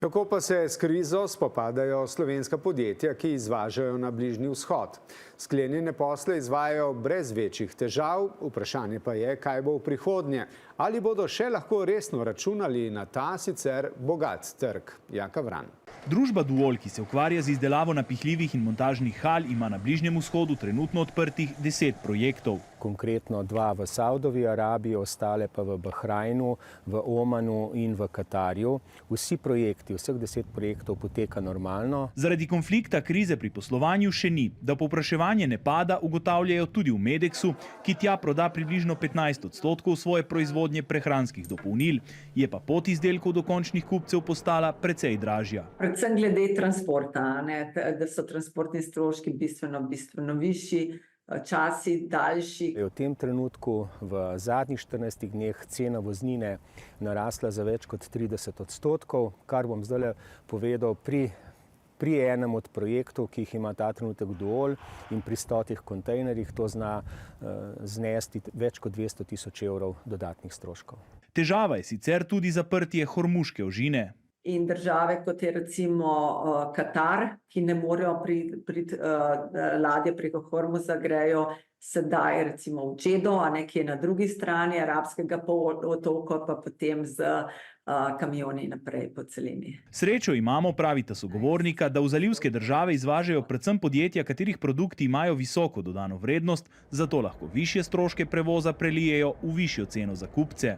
Kako pa se s krizo spopadajo slovenska podjetja, ki izvažajo na Bližnji vzhod? Sklenjene posle izvajajo brez večjih težav, vprašanje pa je, kaj bo v prihodnje. Ali bodo še lahko resno računali na ta sicer bogat trg? Jaka Vran. Družba Duol, ki se ukvarja z izdelavo napihljivih in montažnih hal, ima na Bližnjem vzhodu trenutno odprtih 10 projektov. Konkretno 2 v Saudovi Arabiji, ostale pa v Bahrajnu, v Omanu in v Katarju. Vsi projekti, vseh 10 projektov poteka normalno. Zaradi konflikta krize pri poslovanju še ni. Da povpraševanje ne pada, ugotavljajo tudi v Medexu, ki tja proda približno 15% svoje proizvodnje prehranskih dopolnil. Je pa pot izdelkov do končnih kupcev postala precej dražja. Predvsem glede transporta, da so transportni stroški bistveno višji, časi daljši. V tem trenutku v zadnjih 14 dneh cena voznine narasla za več kot 30%, kar bom zdaj povedal pri enem od projektov, ki jih ima ta trenutek Duol, in pri 100 kontejnerjih to zna znesti več kot 200 000 evrov dodatnih stroškov. Težava je sicer tudi zaprtje hormuške ožine. In države, kot je recimo Katar, ki ne morejo priti ladje preko Hormuza, grejo sedaj recimo v Džedo, ki je na drugi strani arabskega polotoka, pa potem z kamioni naprej po celini. Srečo imamo, pravita sogovornika, da v zalivske države izvažajo predvsem podjetja, katerih produkti imajo visoko dodano vrednost, zato lahko višje stroške prevoza prelijejo v višjo ceno za kupce.